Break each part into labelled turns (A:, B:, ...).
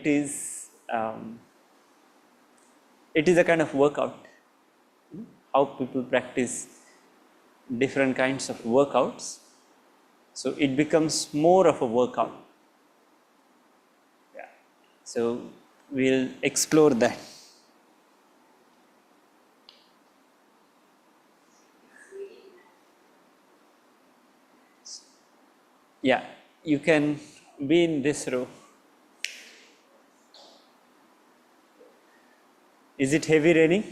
A: it is a kind of workout. How people practice different kinds of workouts, so it becomes more of a workout. Yeah. So we'll explore that. Yeah, you can be in this row. Is it heavy raining?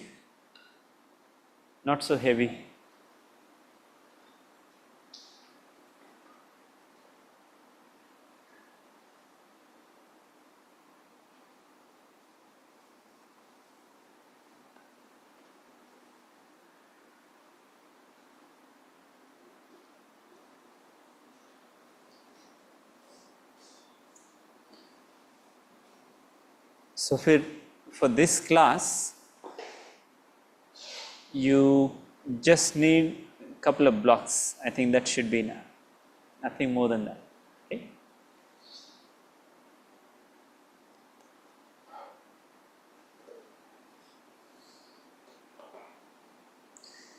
A: Not so heavy. So for this class, you just need a couple of blocks. I think that should be enough. Nothing more than that. Okay?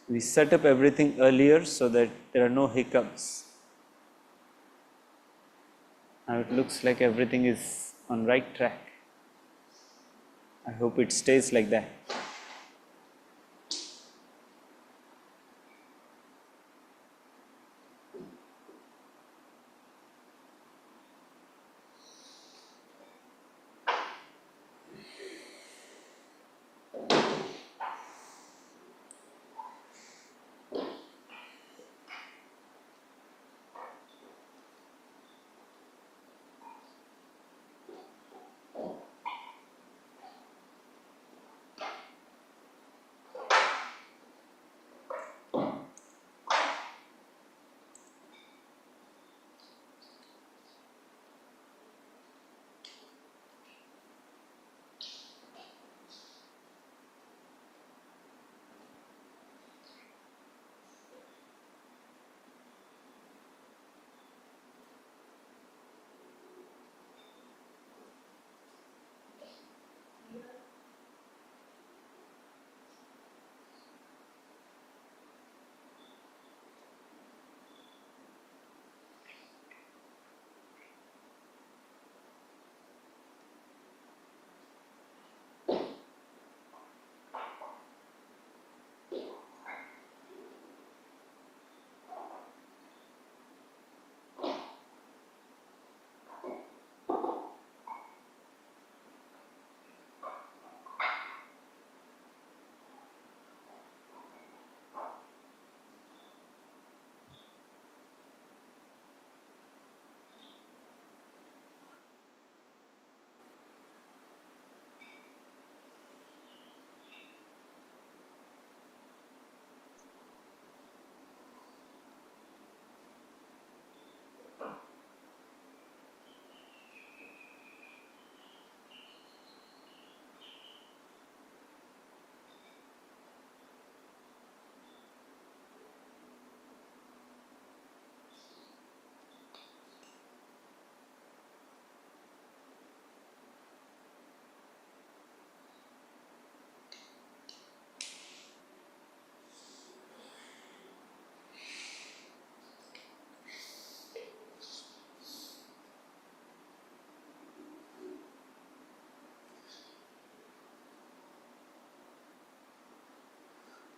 A: We set up everything earlier so that there are no hiccups. Now it looks like everything is on right track. I hope it stays like that.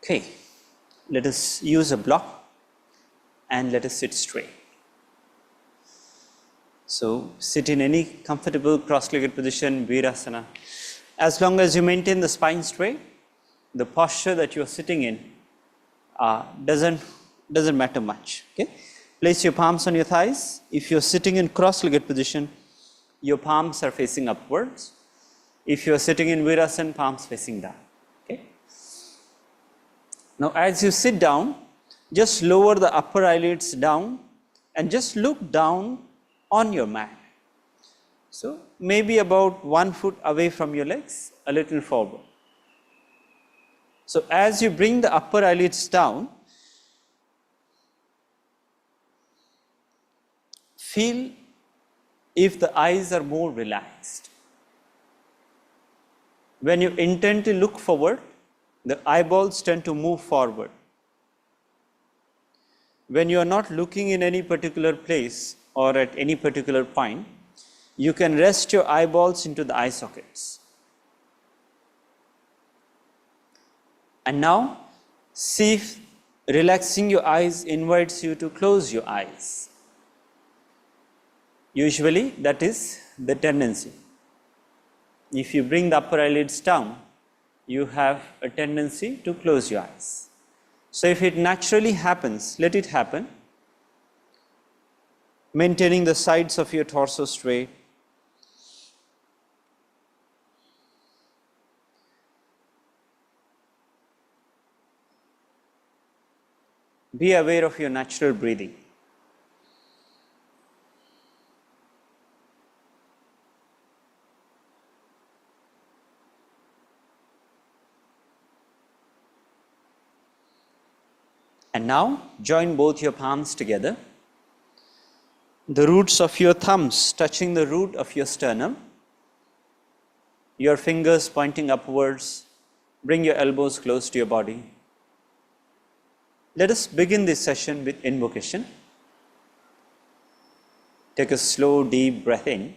A: Okay, let us use a block and let us sit straight. So sit in any comfortable cross-legged position, Virasana. As long as you maintain the spine straight, the posture that you are sitting in doesn't matter much. Okay, place your palms on your thighs. If you are sitting in cross-legged position, your palms are facing upwards. If you are sitting in Virasana, palms facing down. Okay. Now as you sit down, just lower the upper eyelids down and just look down on your mat. So maybe about 1 foot away from your legs, a little forward. So as you bring the upper eyelids down, feel if the eyes are more relaxed. When you intently look forward, the eyeballs tend to move forward. When you are not looking in any particular place or at any particular point, you can rest your eyeballs into the eye sockets. And now, see if relaxing your eyes invites you to close your eyes. Usually, that is the tendency. If you bring the upper eyelids down, you have a tendency to close your eyes. So, if it naturally happens, let it happen, maintaining the sides of your torso straight. Be aware of your natural breathing. And now, join both your palms together. The roots of your thumbs touching the root of your sternum. Your fingers pointing upwards. Bring your elbows close to your body. Let us begin this session with invocation. Take a slow, deep breath in.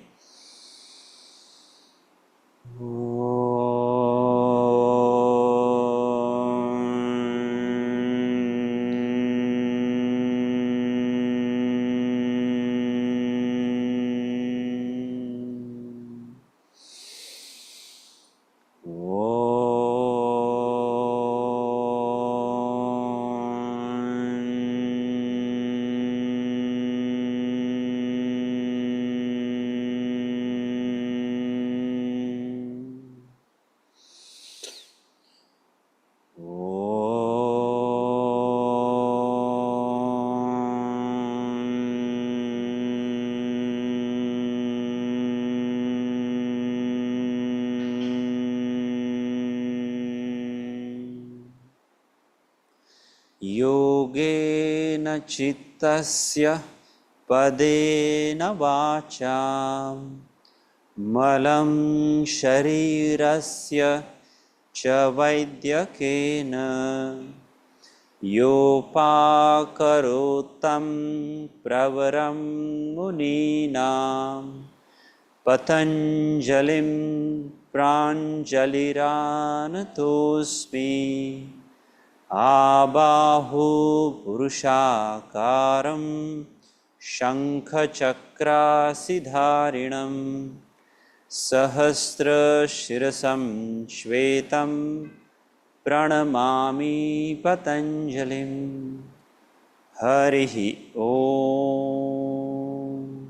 A: Yogena chittasya padena vacham malam sharirasya cha vaidyakena yopakarotam pravaram muninam patanjalim pranjaliranatosmi Abahu Purushakaram Shankha Chakrasidharinam Sahasra Shirasam Shvetam Pranamami Patanjalim Harihi Om.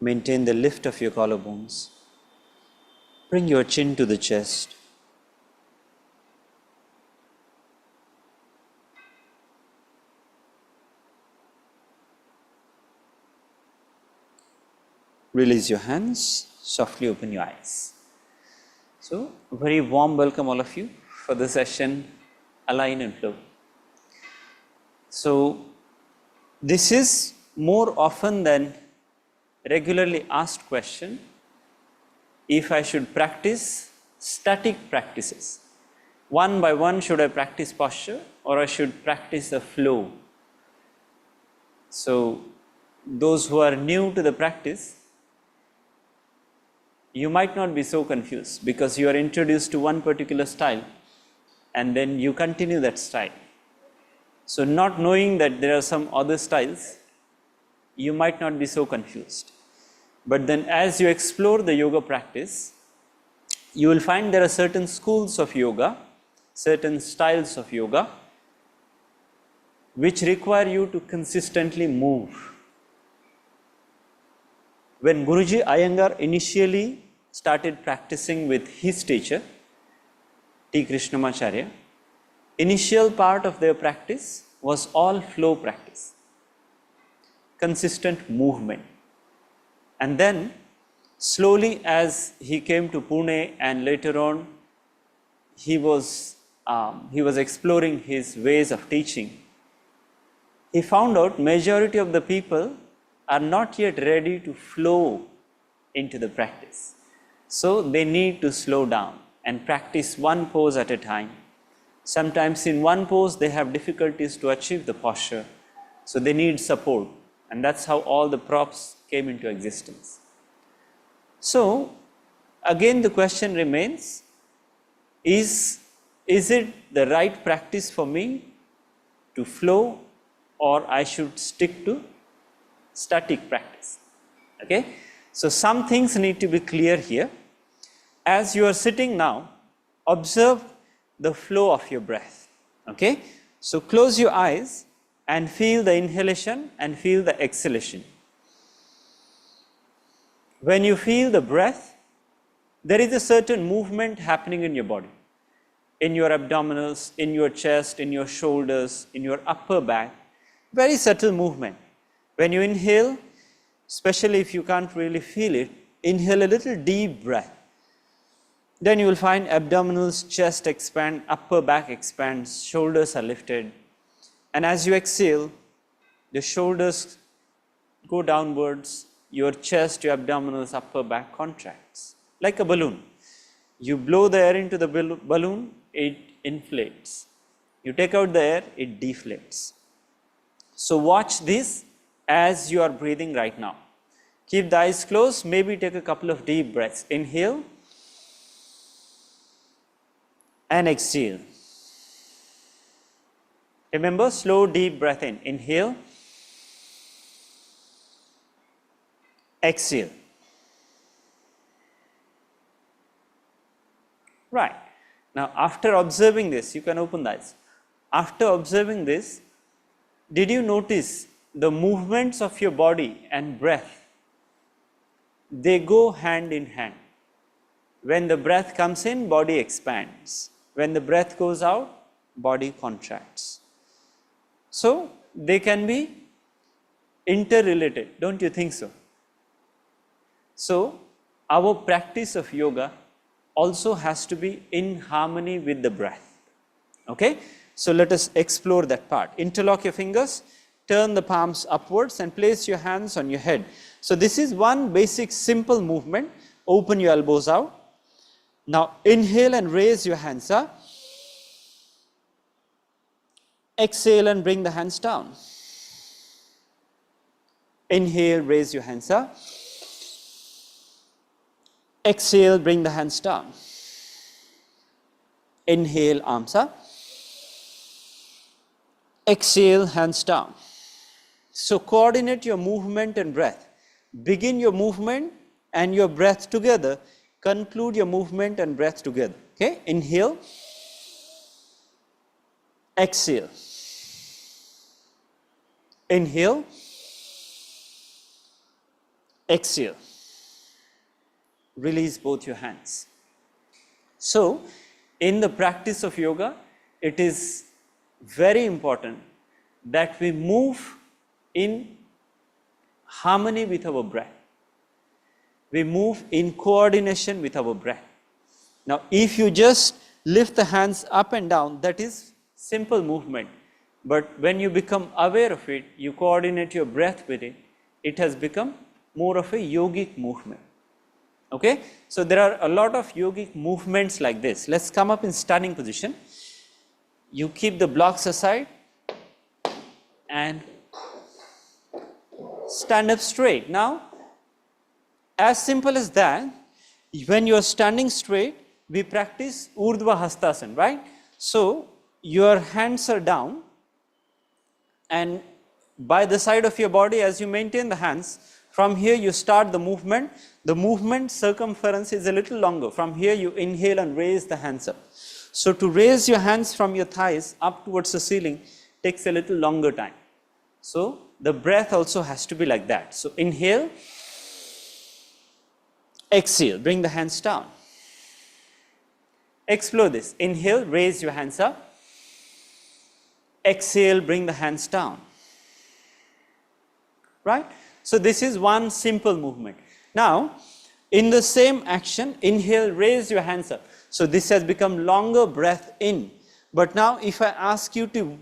A: Maintain the lift of your collarbones. Bring your chin to the chest. Release your hands, softly open your eyes. So, a very warm welcome all of you for the session Align and Flow. So, this is more often than regularly asked question. If I should practice static practices, one by one, should I practice posture or I should practice the flow? So, those who are new to the practice, you might not be so confused because you are introduced to one particular style and then you continue that style. So, not knowing that there are some other styles, you might not be so confused. But then as you explore the yoga practice, you will find there are certain schools of yoga, certain styles of yoga, which require you to consistently move. When Guruji Iyengar initially started practicing with his teacher, T. Krishnamacharya, initial part of their practice was all flow practice, consistent movement. And then slowly as he came to Pune and later on he was exploring his ways of teaching, he found out majority of the people are not yet ready to flow into the practice. So they need to slow down and practice one pose at a time. Sometimes in one pose they have difficulties to achieve the posture, so they need support, and that's how all the props came into existence. So again the question remains, is it the right practice for me to flow, or I should stick to static practice? Okay, so some things need to be clear here. As you are sitting now, observe the flow of your breath. Okay, so close your eyes and feel the inhalation and feel the exhalation. When you feel the breath, there is a certain movement happening in your body, in your abdominals, in your chest, in your shoulders, in your upper back, very subtle movement. When you inhale, especially if you can't really feel it, inhale a little deep breath. Then you will find abdominals, chest expand, upper back expands, shoulders are lifted. And as you exhale, the shoulders go downwards, your chest, your abdominals, upper back contracts, like a balloon. You blow the air into the balloon, it inflates. You take out the air, it deflates. So watch this as you are breathing right now. Keep the eyes closed, maybe take a couple of deep breaths. Inhale and exhale. Remember, slow deep breath in. Inhale, exhale. Right. Now after observing this, you can open the eyes. After observing this, did you notice the movements of your body and breath? They go hand in hand. When the breath comes in, body expands. When the breath goes out, body contracts. So they can be interrelated, don't you think so? So our practice of yoga also has to be in harmony with the breath. Okay? So let us explore that part. Interlock your fingers, turn the palms upwards and place your hands on your head. So this is one basic simple movement. Open your elbows out. Now inhale and raise your hands up. Exhale and bring the hands down. Inhale, raise your hands up. Exhale, bring the hands down. Inhale, arms up. Exhale, hands down. So coordinate your movement and breath. Begin your movement and your breath together. Conclude your movement and breath together. Okay? Inhale. Exhale. Inhale. Exhale. Release both your hands. So, in the practice of yoga, it is very important that we move in harmony with our breath. We move in coordination with our breath. Now, if you just lift the hands up and down, that is simple movement. But when you become aware of it, you coordinate your breath with it, it has become more of a yogic movement. Okay? So there are a lot of yogic movements like this. Let's come up in standing position. You keep the blocks aside and stand up straight. Now, as simple as that, when you are standing straight, we practice Urdhva Hastasana, right? So your hands are down and by the side of your body, as you maintain the hands, from here you start the movement. The movement circumference is a little longer. From here you inhale and raise the hands up. So to raise your hands from your thighs up towards the ceiling takes a little longer time. So the breath also has to be like that. So inhale, exhale, bring the hands down. Explore this. Inhale, raise your hands up. Exhale, bring the hands down. Right? So this is one simple movement. Now, in the same action, inhale, raise your hands up. So this has become longer breath in. But now if I ask you to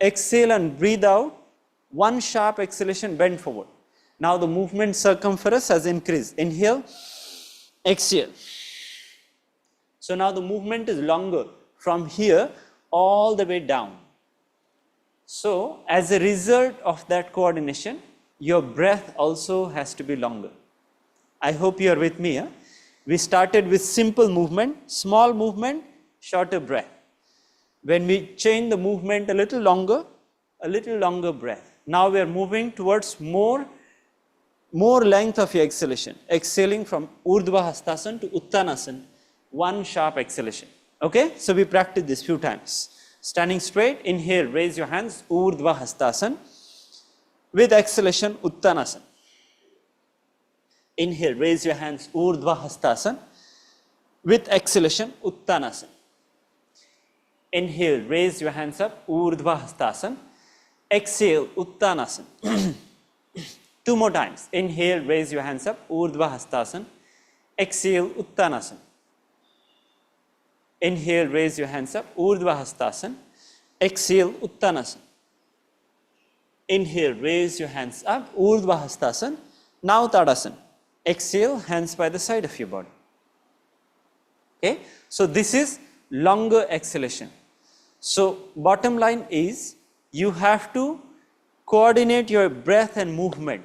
A: exhale and breathe out, one sharp exhalation, bend forward. Now the movement circumference has increased. Inhale, exhale. So now the movement is longer from here all the way down. So as a result of that coordination, your breath also has to be longer. I hope you are with me. Huh? We started with simple movement, small movement, shorter breath. When we change the movement a little longer breath. Now we are moving towards more length of your exhalation. Exhaling from Urdhva Hastasana to Uttanasana, one sharp exhalation. Okay, so we practice this few times. Standing straight, inhale, raise your hands, Urdhva Hastasana. With exhalation, Uttanasana. Inhale, raise your hands, Urdhva Hastasana. With exhalation, Uttanasana. Inhale, raise your hands up, Urdhva Hastasana. Exhale, Uttanasana. Two more times. Inhale, raise your hands up, Urdhva Hastasana. Exhale, Uttanasana. Inhale, raise your hands up, Urdhva Hastasana. Exhale, Uttanasana. Inhale, raise your hands up, Urdhva Hastasana. Now Tadasana. Exhale, hands by the side of your body. Okay, so this is longer exhalation. So bottom line is you have to coordinate your breath and movement.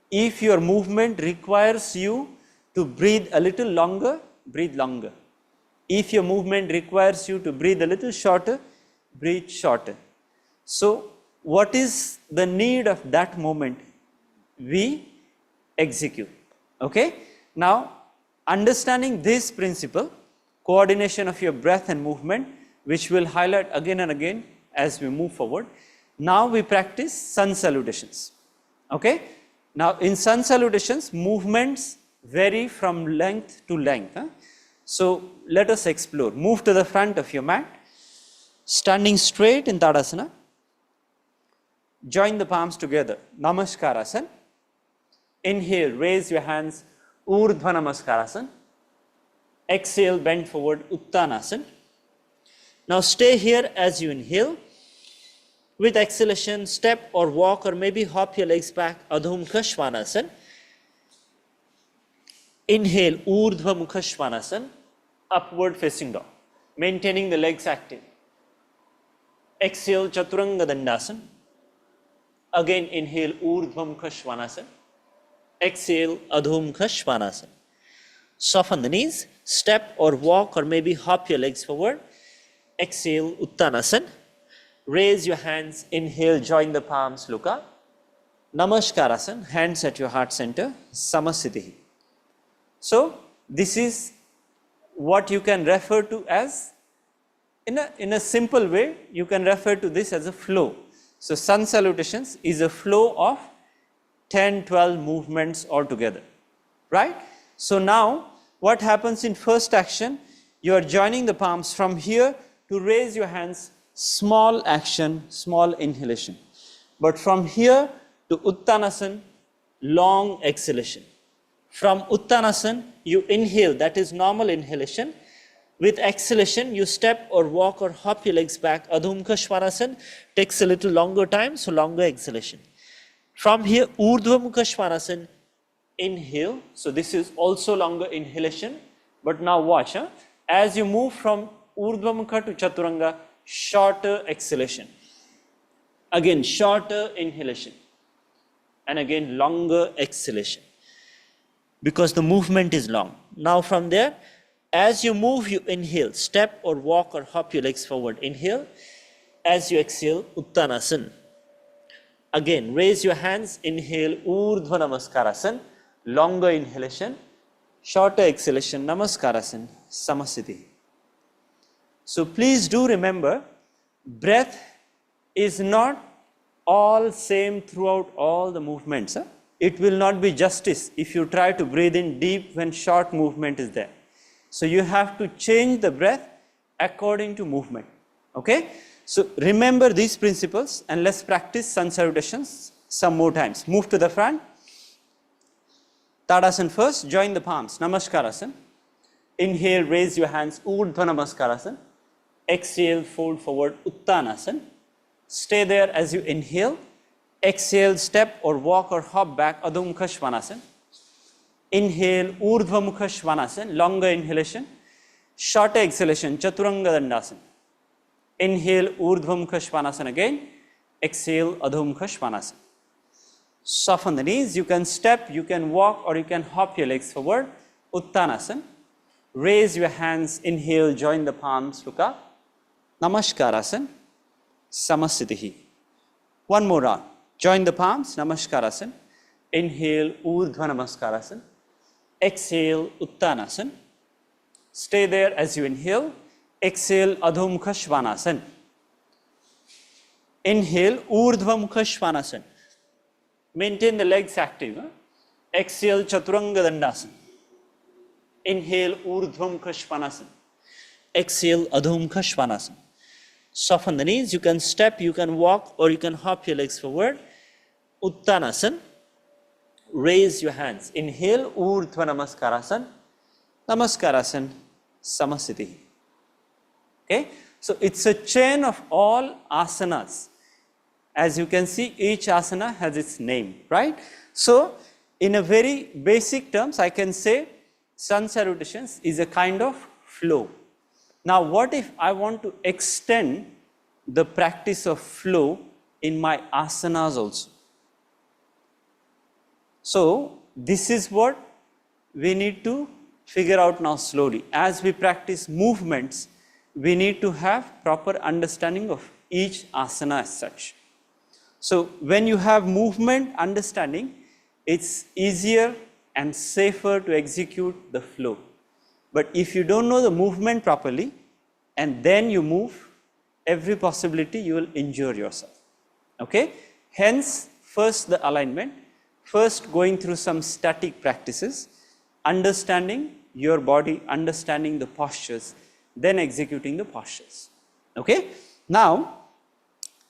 A: If your movement requires you to breathe a little longer, breathe longer. If your movement requires you to breathe a little shorter, breathe shorter. So what is the need of that moment? We execute. Okay? Now, understanding this principle, coordination of your breath and movement, which we'll highlight again and again as we move forward. Now we practice sun salutations. Okay? Now in sun salutations, movements vary from length to length. Huh? So let us explore. Move to the front of your mat. Standing straight in Tadasana. Join the palms together. Namaskarasana. Inhale, raise your hands, Urdhva Namaskarasana. Exhale, bend forward, Uttanasana. Now stay here as you inhale. With exhalation, step or walk or maybe hop your legs back, Adho Mukha Svanasana. Inhale, Urdhva Mukha Svanasana, upward facing dog, maintaining the legs active. Exhale, Chaturanga Dandasana. Again inhale, Urdhva Mukha Svanasana. Exhale, Adho Mukha Svanasana. Soften the knees, step or walk or maybe hop your legs forward. Exhale, Uttanasana. Raise your hands, inhale, join the palms, look up. Namaskarasana, hands at your heart center, Samasthiti. So this is what you can refer to as, in a simple way, you can refer to this as a flow. So sun salutations is a flow of 10, 12 movements altogether, right? So now what happens in first action, you are joining the palms from here to raise your hands, small action, small inhalation. But from here to Uttanasana, long exhalation. From Uttanasana, you inhale, that is normal inhalation. With exhalation, you step or walk or hop your legs back. Adho Mukha Svanasana takes a little longer time, so longer exhalation. From here, Urdhva Mukha Svanasana, inhale. So this is also longer inhalation. But now watch, as you move from Urdhva Mukha to Chaturanga, shorter exhalation. Again, shorter inhalation. And again, longer exhalation. Because the movement is long. Now from there, as you move, you inhale. Step or walk or hop your legs forward. Inhale. As you exhale, Uttanasana. Again, raise your hands. Inhale, Urdhva Namaskarasana. Longer inhalation. Shorter exhalation, Namaskarasana, Samasthiti. So please do remember, breath is not all same throughout all the movements. It will not be justice if you try to breathe in deep when short movement is there. So you have to change the breath according to movement. Okay? So remember these principles and let's practice sun salutations some more times. Move to the front. Tadasana first, join the palms, Namaskarasana. Inhale, raise your hands, Urdhva Namaskarasana. Exhale, fold forward, Uttanasana. Stay there as you inhale. Exhale, step or walk or hop back, Adho Mukha Svanasana. Inhale, Urdhva Mukha Svanasana, longer inhalation. Shorter exhalation, Chaturanga Dandasana. Inhale, Urdhva Mukha Svanasana again. Exhale, Adho Mukha Svanasana. Soften the knees. You can step, you can walk, or you can hop your legs forward. Uttanasana. Raise your hands. Inhale, join the palms, look up. Namaskarasan. Samasthitihi. One more round. Join the palms, Namaskarasan. Inhale, Urdhva Namaskarasan. Exhale, Uttanasana. Stay there as you inhale. Exhale, Adho Mukha Svanasana. Inhale, Urdhva Mukha Svanasana. Maintain the legs active. Exhale, Chaturanga Dandasana. Inhale, Urdhva Mukha Svanasana. Exhale, Adho Mukha Svanasana. Soften the knees. You can step, you can walk, or you can hop your legs forward. Uttanasana. Raise your hands. Inhale, Urdhva Namaskarasan. Namaskarasan, Samasthitihi. Okay? So it's a chain of all asanas. As you can see, each asana has its name, right? So, in a very basic terms, I can say sun salutations is a kind of flow. Now, what if I want to extend the practice of flow in my asanas also? So, this is what we need to figure out now slowly. As we practice movements, we need to have proper understanding of each asana as such. So, when you have movement understanding, it's easier and safer to execute the flow. But if you don't know the movement properly and then you move, every possibility you will injure yourself. Okay? Hence, first the alignment, first going through some static practices, understanding your body, understanding the postures, then executing the postures. Okay? Now,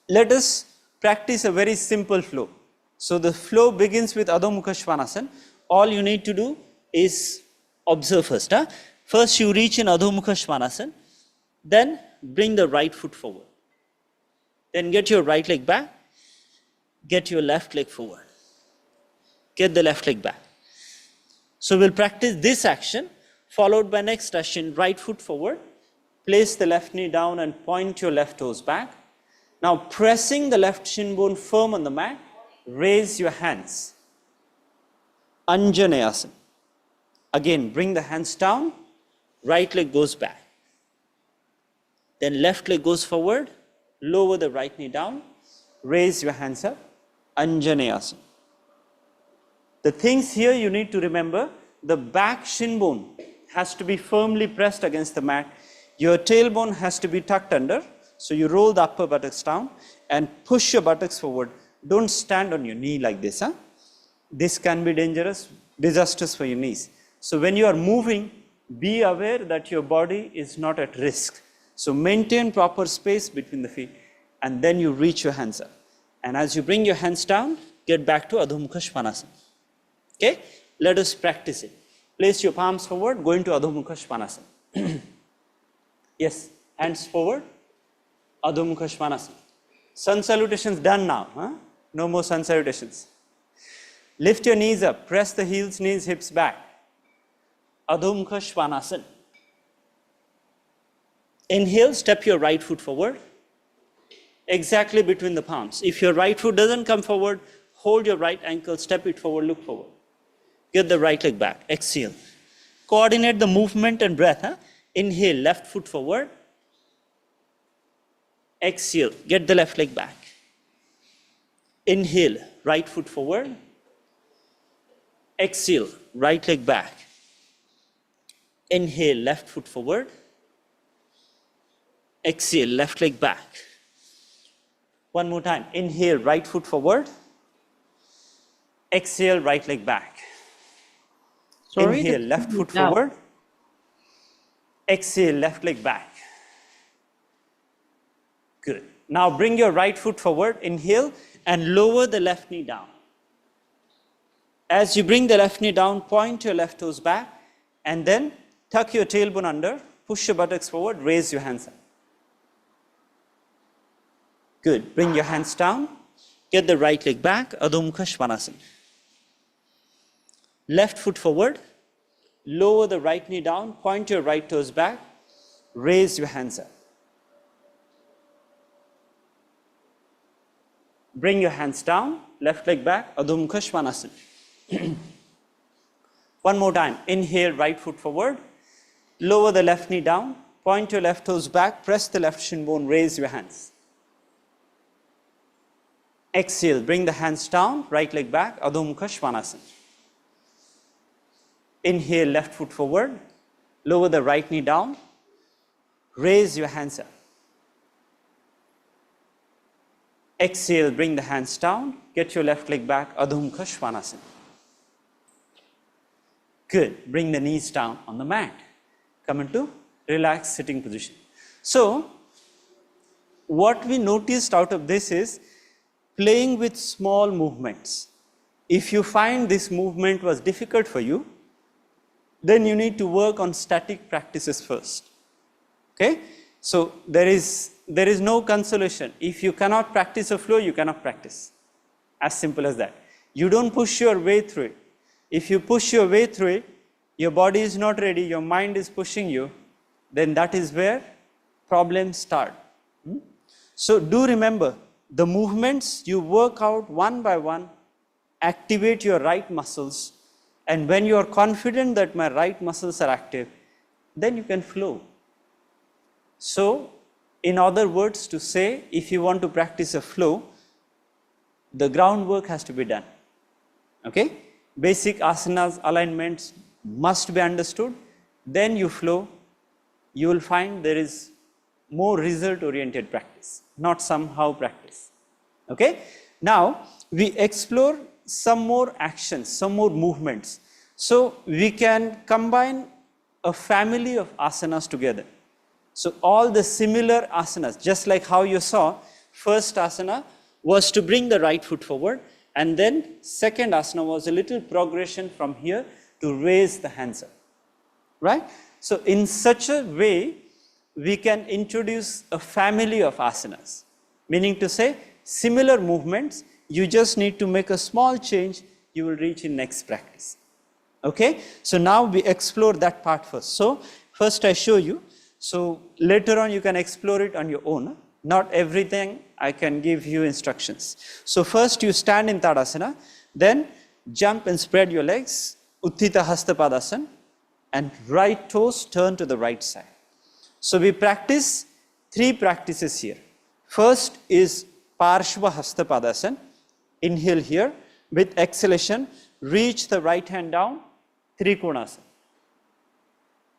A: let us practice a very simple flow. So, the flow begins with Adho Mukha Svanasana. All you need to do is observe first. First, you reach in Adho Mukha Svanasana. Then, bring the right foot forward. Then, get your right leg back. Get your left leg forward. Get the left leg back. So, we'll practice this action, followed by next action, right foot forward. Place the left knee down and point your left toes back. Now, pressing the left shin bone firm on the mat, raise your hands. Anjaneyasana. Again, bring the hands down, right leg goes back. Then left leg goes forward, lower the right knee down, raise your hands up, Anjaneyasana. The things here you need to remember, the back shin bone has to be firmly pressed against the mat. Your tailbone has to be tucked under. So you roll the upper buttocks down and push your buttocks forward. Don't stand on your knee like this. This can be dangerous, disastrous for your knees. So when you are moving, be aware that your body is not at risk. So maintain proper space between the feet and then you reach your hands up. And as you bring your hands down, get back to Adho Mukha Svanasana. Okay? Let us practice it. Place your palms forward, go into Adho Mukha Svanasana. Yes, hands forward. Adho Mukha Svanasana. Sun salutations done now. No more sun salutations. Lift your knees up. Press the heels, knees, hips back. Adho Mukha Svanasana. Inhale, step your right foot forward. Exactly between the palms. If your right foot doesn't come forward, hold your right ankle, step it forward, look forward. Get the right leg back. Exhale. Coordinate the movement and breath. Inhale, left foot forward. Exhale, get the left leg back. Inhale, right foot forward. Exhale, right leg back. Inhale, left foot forward. Exhale, left leg back. One more time. Inhale, right foot forward. Exhale, right leg back. Inhale, left foot forward. Exhale, left leg back. Good. Now bring your right foot forward. Inhale and lower the left knee down. As you bring the left knee down, point your left toes back and then tuck your tailbone under, push your buttocks forward, raise your hands up. Good. Bring your hands down, Get the right leg back, Adho Mukha Svanasana. Left foot forward, lower the right knee down, point your right toes back, raise your hands up. Bring your hands down, left leg back, Adho Mukha Svanasana. One more time, inhale, right foot forward, lower the left knee down, point your left toes back, press the left shin bone, raise your hands. Exhale, bring the hands down, right leg back, Adho Mukha Svanasana. Inhale, left foot forward, lower the right knee down, raise your hands up. Exhale, bring the hands down, get your left leg back, Adho Mukha Svanasana. Good, bring the knees down on the mat. Come into relaxed sitting position. So, what we noticed out of this is playing with small movements. If you find this movement was difficult for you, then you need to work on static practices first. Okay? So there is no consolation. If you cannot practice a flow, you cannot practice. As simple as that. You don't push your way through it. If you push your way through it, your body is not ready, your mind is pushing you, then that is where problems start. So do remember, the movements you work out one by one, activate your right muscles, and when you are confident that my right muscles are active, then you can flow. So, in other words to say, if you want to practice a flow, the groundwork has to be done. Okay? Basic asanas, alignments must be understood, then you flow, you will find there is more result oriented practice, not somehow practice. Okay? Now, we explore some more actions, some more movements. So, we can combine a family of asanas together. So, all the similar asanas, just like how you saw, first asana was to bring the right foot forward, and then second asana was a little progression from here to raise the hands up, right? So, in such a way, we can introduce a family of asanas, meaning to say similar movements, you just need to make a small change, you will reach in next practice. Okay? So, now we explore that part first. So, first I show you, so later on you can explore it on your own. Not everything I can give you instructions. So, first you stand in Tadasana, then jump and spread your legs, Utthita Hasta Padasana, and right toes turn to the right side. So, we practice three practices here. First is Parshva Hasta Padasana. Inhale here, with exhalation, reach the right hand down, Trikonasana.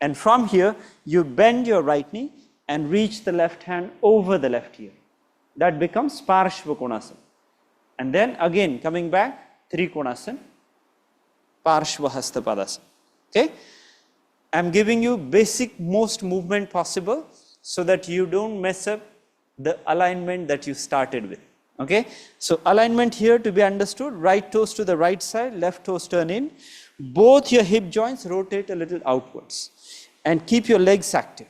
A: And from here, you bend your right knee and reach the left hand over the left ear. That becomes Parshva Konasana. And then again, coming back, Trikonasana, Parshva Hasta Padasana. Okay? I am giving you basic most movement possible so that you don't mess up the alignment that you started with. Okay? So, alignment here to be understood, right toes to the right side, left toes turn in, both your hip joints rotate a little outwards and keep your legs active.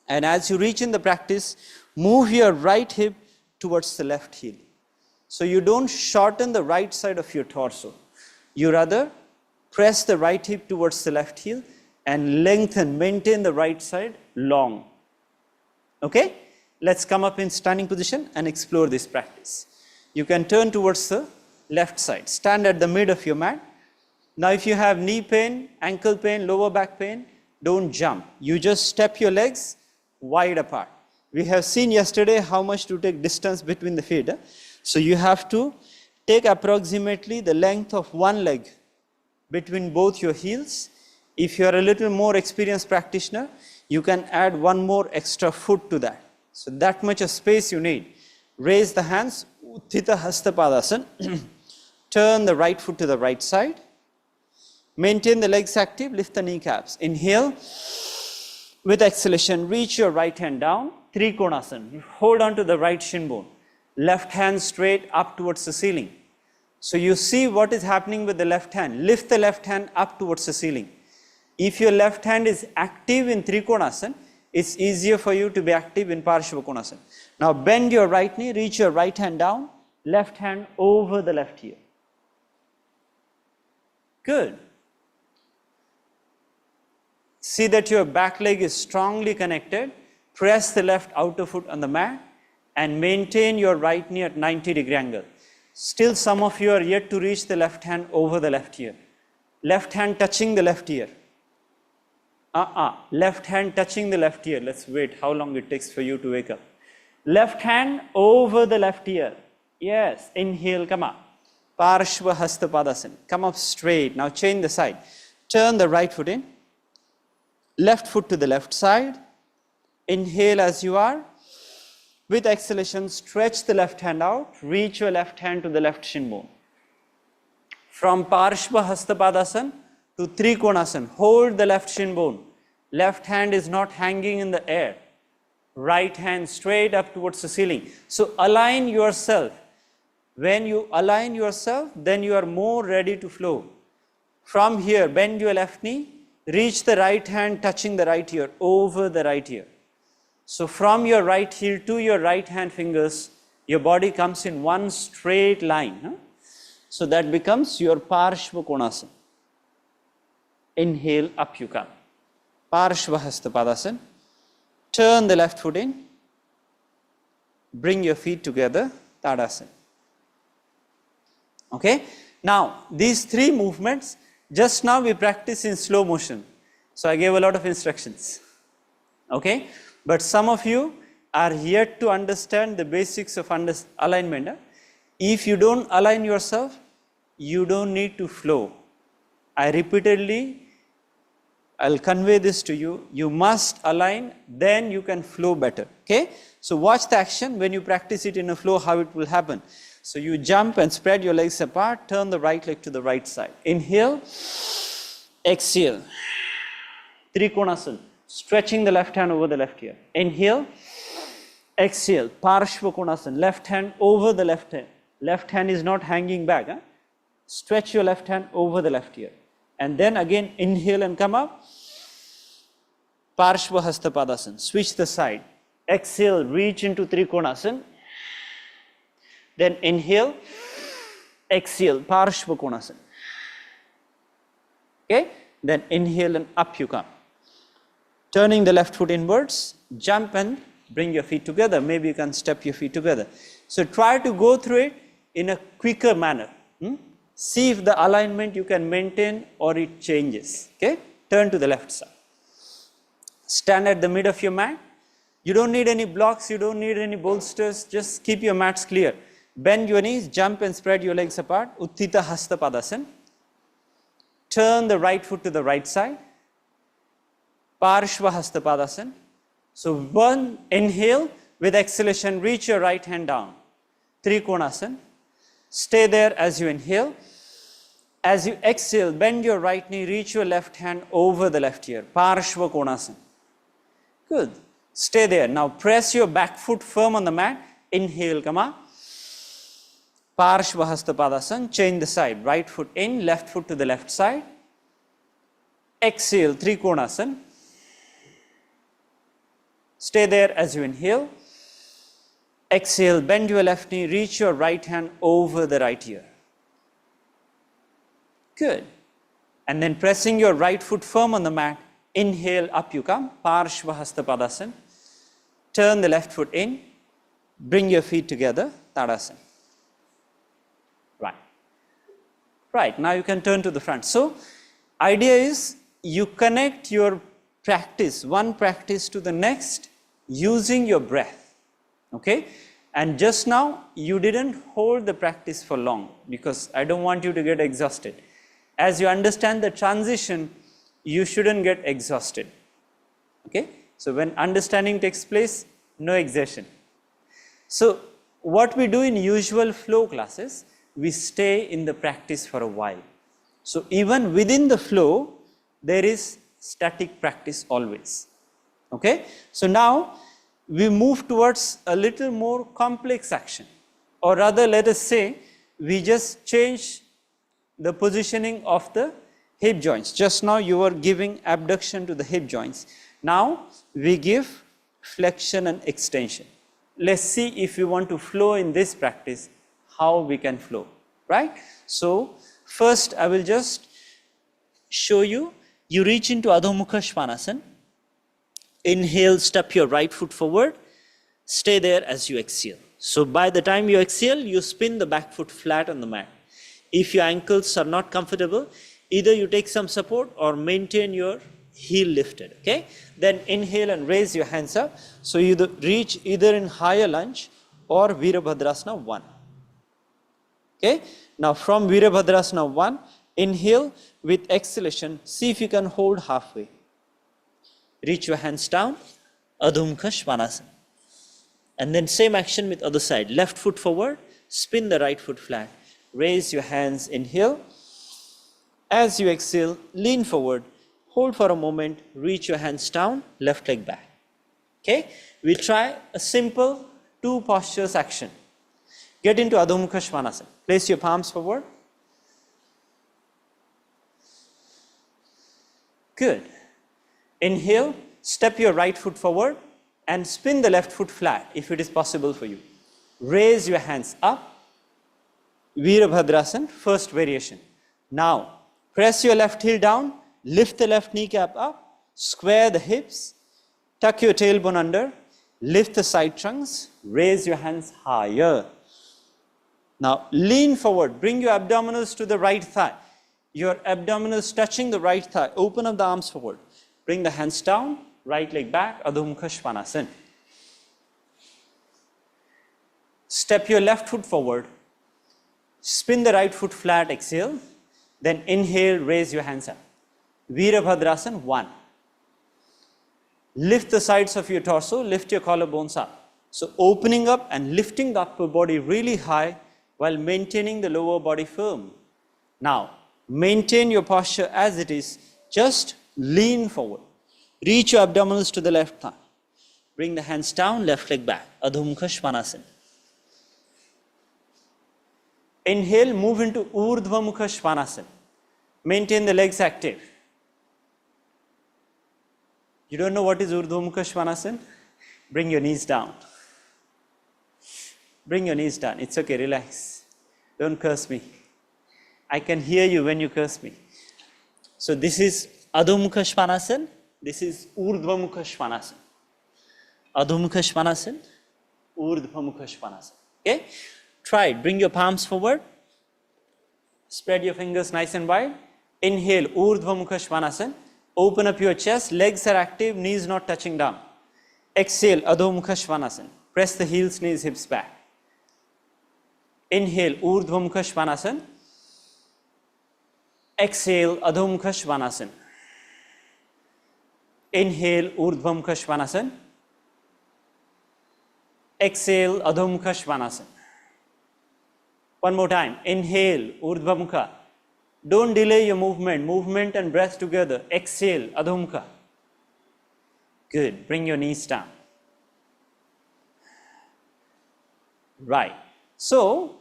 A: And as you reach in the practice, move your right hip towards the left heel. So, you don't shorten the right side of your torso, you rather press the right hip towards the left heel and lengthen, maintain the right side long. Okay? Let's come up in standing position and explore this practice. You can turn towards the left side, stand at the mid of your mat. Now, if you have knee pain, ankle pain, lower back pain, don't jump. You just step your legs wide apart. We have seen yesterday how much to take distance between the feet. So, you have to take approximately the length of one leg between both your heels. If you are a little more experienced practitioner, you can add one more extra foot to that. So, that much of space you need. Raise the hands, Utthita Hasta Padasana, turn the right foot to the right side, maintain the legs active, lift the kneecaps. Inhale, with exhalation, reach your right hand down, Trikonasana, hold on to the right shin bone, left hand straight up towards the ceiling. So, you see what is happening with the left hand, lift the left hand up towards the ceiling. If your left hand is active in Trikonasana, it's easier for you to be active in Parshva Konasana. Now, bend your right knee, reach your right hand down, left hand over the left ear. Good. See that your back leg is strongly connected. Press the left outer foot on the mat and maintain your right knee at 90-degree angle. Still some of you are yet to reach the left hand over the left ear. Left hand touching the left ear. Left hand touching the left ear. Let's wait how long it takes for you to wake up. Left hand over the left ear. Yes, inhale, come up. Parshva Hasta Padasana. Come up straight. Now change the side. Turn the right foot in. Left foot to the left side. Inhale as you are. With exhalation, stretch the left hand out. Reach your left hand to the left shin bone. From Parshva Hasta Padasana to Trikonasana, hold the left shin bone. Left hand is not hanging in the air. Right hand straight up towards the ceiling. So align yourself. When you align yourself, then you are more ready to flow. From here, bend your left knee. Reach the right hand touching the right ear, over the right ear. So from your right heel to your right hand fingers, your body comes in one straight line. So that becomes your Parshva Konasana. Inhale, up you come. Parshva Hasta Padasana. Turn the left foot in. Bring your feet together, Tadasana. Okay? Now, these three movements, just now we practice in slow motion. So I gave a lot of instructions. Okay? But some of you are yet to understand the basics of alignment. If you don't align yourself, you don't need to flow. I'll convey this to you. You must align, then you can flow better. Okay? So watch the action. When you practice it in a flow, how it will happen. So you jump and spread your legs apart. Turn the right leg to the right side. Inhale. Exhale. Trikonasana. Stretching the left hand over the left ear. Inhale. Exhale. Parshva Konasana. Left hand over the left hand. Left hand is not hanging back. Stretch your left hand over the left ear. And then again inhale and come up. Parshva Hasta Padasana. Switch the side. Exhale, reach into Trikonasana. Then inhale. Exhale, Parshva Konasana. Okay? Then inhale and up you come. Turning the left foot inwards. Jump and bring your feet together. Maybe you can step your feet together. So try to go through it in a quicker manner. See if the alignment you can maintain or it changes. Okay? Turn to the left side. Stand at the mid of your mat. You don't need any blocks, you don't need any bolsters, just keep your mats clear. Bend your knees, jump and spread your legs apart. Utthita Hasta Padasana. Turn the right foot to the right side. Parshva Hasta Padasana. So one inhale, with exhalation, reach your right hand down. Trikonasana. Stay there as you inhale. As you exhale, bend your right knee, reach your left hand over the left ear. Parshva Konasana. Good. Stay there. Now press your back foot firm on the mat. Inhale, come up. Parshva Hasta Padasana. Change the side. Right foot in, left foot to the left side. Exhale, Trikonasana. Stay there as you inhale. Exhale, bend your left knee, reach your right hand over the right ear. Good. And then pressing your right foot firm on the mat, inhale, up you come, Parshva Hasta Padasana. Turn the left foot in, bring your feet together, Tadasana. Right. Right, now you can turn to the front. So, idea is you connect your practice, one practice to the next using your breath. Okay? And just now, you didn't hold the practice for long because I don't want you to get exhausted. As you understand the transition, you shouldn't get exhausted. Okay? So when understanding takes place, no exertion. So what we do in usual flow classes, we stay in the practice for a while. So even within the flow, there is static practice always. Okay? So now we move towards a little more complex action, or rather let us say we just change the positioning of the hip joints. Just now you were giving abduction to the hip joints. Now we give flexion and extension. Let's see if you want to flow in this practice, how we can flow, right? So first I will just show you, you reach into Adho Mukha Svanasana. Inhale, step your right foot forward, stay there as you exhale. So by the time you exhale, you spin the back foot flat on the mat. If your ankles are not comfortable, either you take some support or maintain your heel lifted, okay? Then inhale and raise your hands up. So you reach either in higher lunge or Virabhadrasana 1. Okay? Now from Virabhadrasana 1, inhale with exhalation, see if you can hold halfway. Reach your hands down, Adho Mukha Svanasana. And then same action with other side. Left foot forward, spin the right foot flat. Raise your hands, inhale. As you exhale, lean forward, hold for a moment, reach your hands down, left leg back. Okay? We'll try a simple 2 postures action. Get into Adho Mukha Svanasana. Place your palms forward. Good. Inhale, step your right foot forward and spin the left foot flat if it is possible for you. Raise your hands up. Virabhadrasana, first variation. Now, press your left heel down, lift the left kneecap up, square the hips, tuck your tailbone under, lift the side trunks, raise your hands higher. Now, lean forward, bring your abdominals to the right thigh. Your abdominals touching the right thigh, open up the arms forward. Bring the hands down, right leg back, Adho Mukha Svanasana. Step your left foot forward, spin the right foot flat, exhale, then inhale, raise your hands up. Virabhadrasana 1. Lift the sides of your torso, lift your collarbones up. So opening up and lifting the upper body really high while maintaining the lower body firm. Now, maintain your posture as it is, just lean forward. Reach your abdominals to the left thigh. Bring the hands down, left leg back, Adho Mukha Svanasana. Inhale, move into Urdhva Mukha Svanasana. Maintain the legs active. You don't know what is Urdhva Mukha Svanasana? Bring your knees down. Bring your knees down. It's okay, relax. Don't curse me. I can hear you when you curse me. So this is Adho Mukha Svanasana. This is Urdhva Mukha Svanasana. Adho Mukha Svanasana, Urdhva Mukha Svanasana. Okay? Try it. Bring your palms forward. Spread your fingers nice and wide. Inhale, Urdhva Mukha Svanasana. Open up your chest. Legs are active. Knees not touching down. Exhale, Adho Mukha Svanasana. Press the heels, knees, hips back. Inhale, Urdhva Mukha Svanasana. Exhale, Adho Mukha Svanasana. Inhale, Urdhva Mukha Svanasana. Exhale, Adho Mukha Svanasana. One more time. Inhale, Urdhva Mukha. Don't delay your movement. Movement and breath together. Exhale, Adho Mukha. Good. Bring your knees down. Right. So,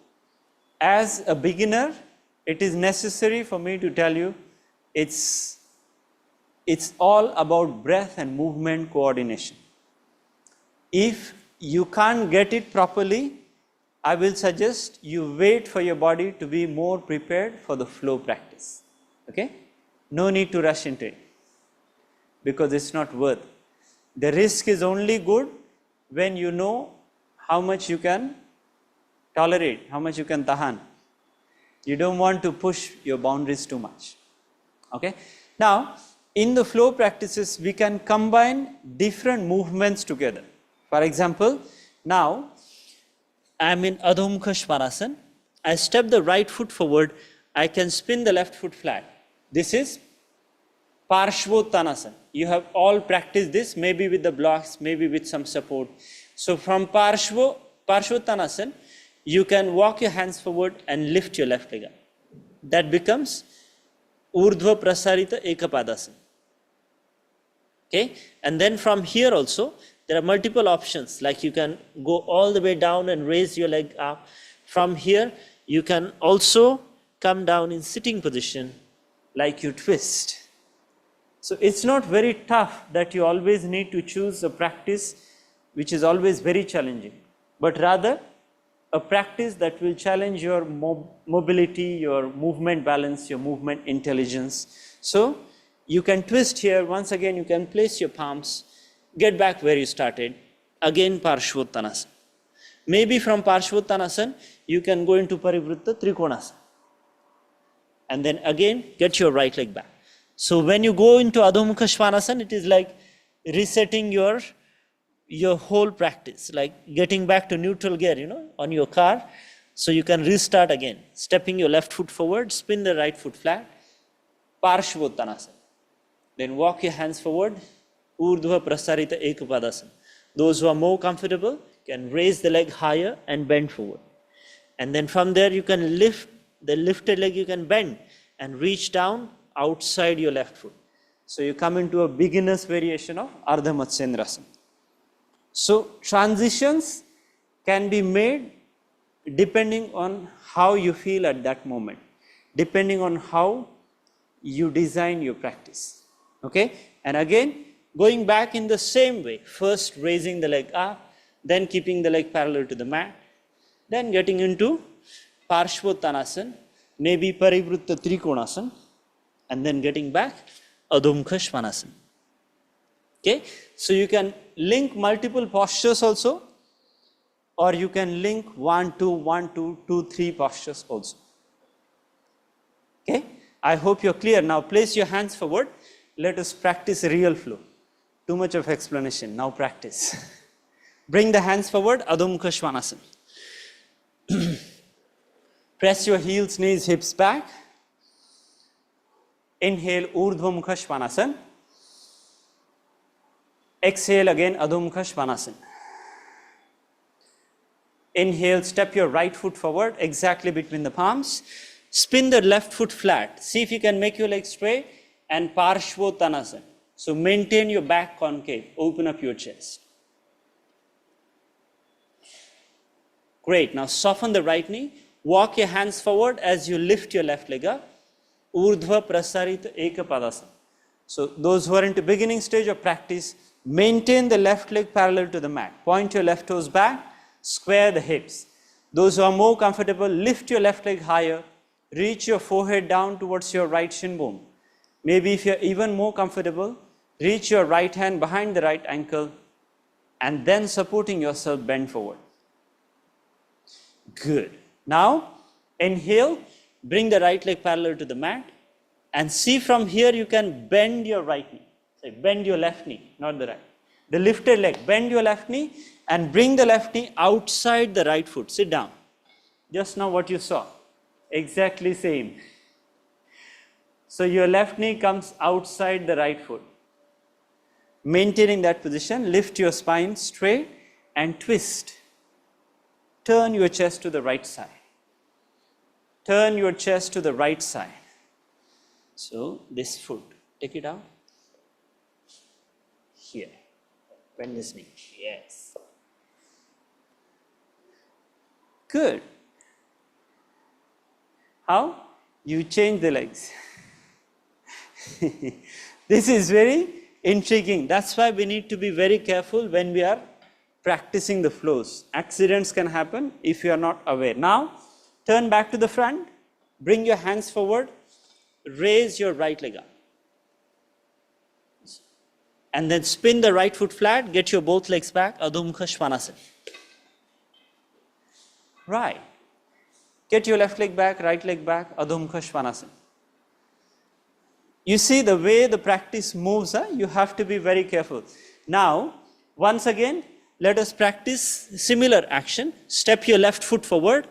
A: as a beginner, it is necessary for me to tell you, it's all about breath and movement coordination. If you can't get it properly, I will suggest you wait for your body to be more prepared for the flow practice. Okay? No need to rush into it because it's not worth. The risk is only good when you know how much you can tolerate, how much you can tahan. You don't want to push your boundaries too much. Okay? Now, in the flow practices, we can combine different movements together. For example, now I am in Adho Mukha Svanasana. I step the right foot forward. I can spin the left foot flat. This is Parshvottanasana. You have all practiced this, maybe with the blocks, maybe with some support. So from Parshvottanasana, you can walk your hands forward and lift your left leg up. That becomes Urdhva Prasarita Ekapadasana. Okay? And then from here also, there are multiple options, like you can go all the way down and raise your leg up. From here, you can also come down in sitting position, like you twist. So it's not very tough that you always need to choose a practice which is always very challenging, but rather a practice that will challenge your mobility, your movement balance, your movement intelligence. So you can twist here. Once again, you can place your palms, get back where you started. Again, Parshvottanasana. Maybe from Parshvottanasana, you can go into Parivritta Trikonasana. And then again, get your right leg back. So when you go into Adho Mukha Svanasana, it is like resetting your whole practice, like getting back to neutral gear, on your car. So you can restart again, stepping your left foot forward, spin the right foot flat, Parshvottanasana. Then walk your hands forward, Urdhva Prasarita Ekapadasana. Those who are more comfortable can raise the leg higher and bend forward. And then from there you can lift the lifted leg, you can bend and reach down outside your left foot. So you come into a beginner's variation of Ardha Matsyendrasana. So transitions can be made depending on how you feel at that moment, depending on how you design your practice. Okay? And again, going back in the same way, first raising the leg up, then keeping the leg parallel to the mat, then getting into Parshvottanasana, maybe Parivritta Trikonasana, and then getting back Adho Mukha Svanasana. Okay? So you can link multiple postures also, or you can link 1, 2, 1, 2, 2, 3 postures also. Okay? I hope you're clear. Now place your hands forward. Let us practice real flow. Too much of explanation. Now practice. Bring the hands forward, Adho Mukha Svanasana. Press your heels, knees, hips back. Inhale, Urdhva Mukha Svanasana. Exhale again, Adho Mukha Svanasana. Inhale, step your right foot forward, exactly between the palms. Spin the left foot flat. See if you can make your leg straight and Parshvottanasana. So maintain your back concave, open up your chest. Great, now soften the right knee. Walk your hands forward as you lift your left leg up. Urdhva Prasarita Ekapadasana. So those who are into beginning stage of practice, maintain the left leg parallel to the mat. Point your left toes back, square the hips. Those who are more comfortable, lift your left leg higher, reach your forehead down towards your right shin bone. Maybe if you're even more comfortable, reach your right hand behind the right ankle, and then supporting yourself, bend forward. Good. Now, inhale, bring the right leg parallel to the mat, and see from here you can bend your right knee. Say, bend your left knee, not the right. The lifted leg, bend your left knee and bring the left knee outside the right foot. Sit down. Just now what you saw. Exactly same. So your left knee comes outside the right foot. Maintaining that position, lift your spine straight and twist. Turn your chest to the right side. Turn your chest to the right side. So this foot, take it out. Here. Bend this knee. Yes. Good. How? You change the legs. This is very intriguing. That's why we need to be very careful when we are practicing the flows. Accidents can happen if you are not aware. Now, turn back to the front. Bring your hands forward. Raise your right leg up. And then spin the right foot flat. Get your both legs back. Adho Mukha Svanasana. Right. Get your left leg back, right leg back. Adho Mukha Svanasana. You see the way the practice moves, you have to be very careful. Now, once again, let us practice similar action. Step your left foot forward.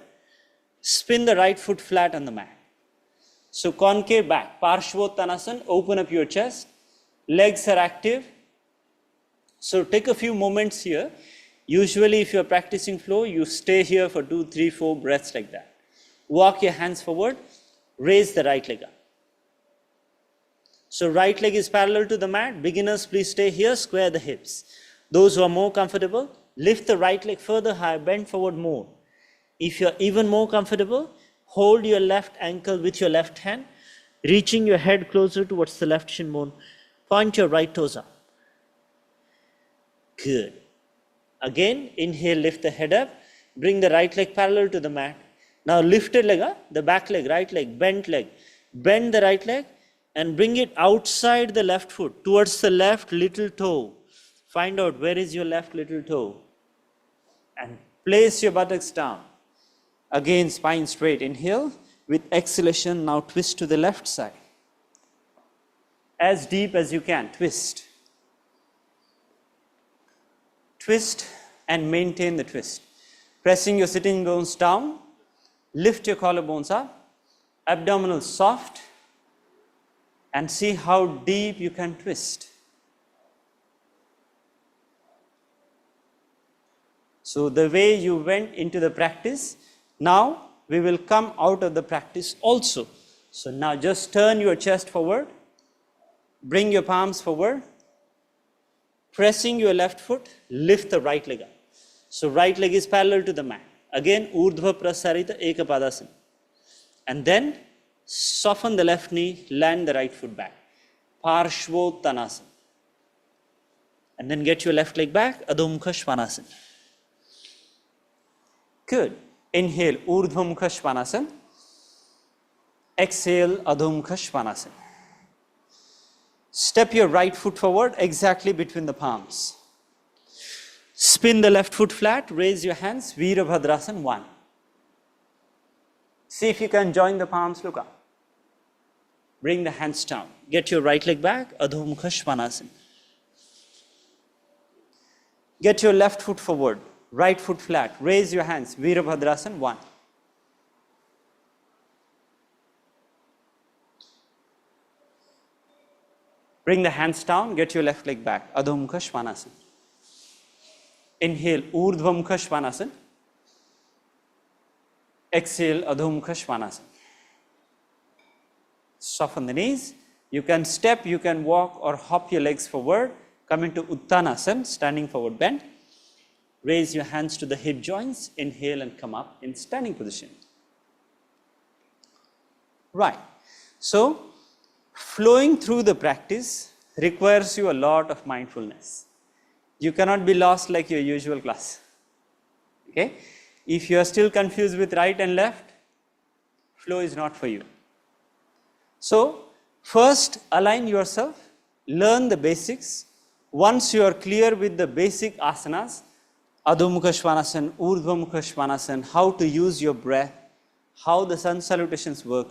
A: Spin the right foot flat on the mat. So concave back, Parshvottanasana, open up your chest. Legs are active. So take a few moments here. Usually if you are practicing flow, you stay here for 2, 3, 4 breaths like that. Walk your hands forward. Raise the right leg up. So right leg is parallel to the mat. Beginners, please stay here, square the hips. Those who are more comfortable, lift the right leg further high, bend forward more. If you're even more comfortable, hold your left ankle with your left hand, reaching your head closer towards the left shin bone. Point your right toes up. Good. Again, inhale, lift the head up. Bring the right leg parallel to the mat. Now lifted leg, the back leg, right leg, bent leg. Bend the right leg and bring it outside the left foot, towards the left little toe. Find out where is your left little toe. And place your buttocks down. Again, spine straight. Inhale. With exhalation, now twist to the left side. As deep as you can, twist. Twist and maintain the twist. Pressing your sitting bones down. Lift your collarbones up. Abdominal soft. And see how deep you can twist. So the way you went into the practice, now we will come out of the practice also. So now just turn your chest forward, bring your palms forward, pressing your left foot, lift the right leg up. So right leg is parallel to the mat. Again, Urdhva Prasarita Ekapadasana. And then soften the left knee, land the right foot back. Parshvottanasana. And then get your left leg back, Adho Mukha Svanasana. Good. Inhale, Urdhva Mukha Svanasana. Exhale, Adho Mukha Svanasana. Step your right foot forward exactly between the palms. Spin the left foot flat, raise your hands, Virabhadrasana 1. See if you can join the palms, look up. Bring the hands down. Get your right leg back, Adho Mukha Svanasana. Get your left foot forward. Right foot flat, raise your hands, Virabhadrasana 1. Bring the hands down, get your left leg back, Adho Mukha Svanasana. Inhale, Urdhva Mukha Svanasana. Exhale, Adho Mukha Svanasana. Soften the knees. You can step, you can walk or hop your legs forward. Come into Uttanasana, standing forward bend. Raise your hands to the hip joints, inhale and come up in standing position. Right. So, flowing through the practice requires you a lot of mindfulness. You cannot be lost like your usual class. Okay? If you are still confused with right and left, flow is not for you. So, first align yourself, learn the basics. Once you are clear with the basic asanas, Adho Mukha Svanasana, Urdhva Mukha Svanasana, how to use your breath, how the sun salutations work.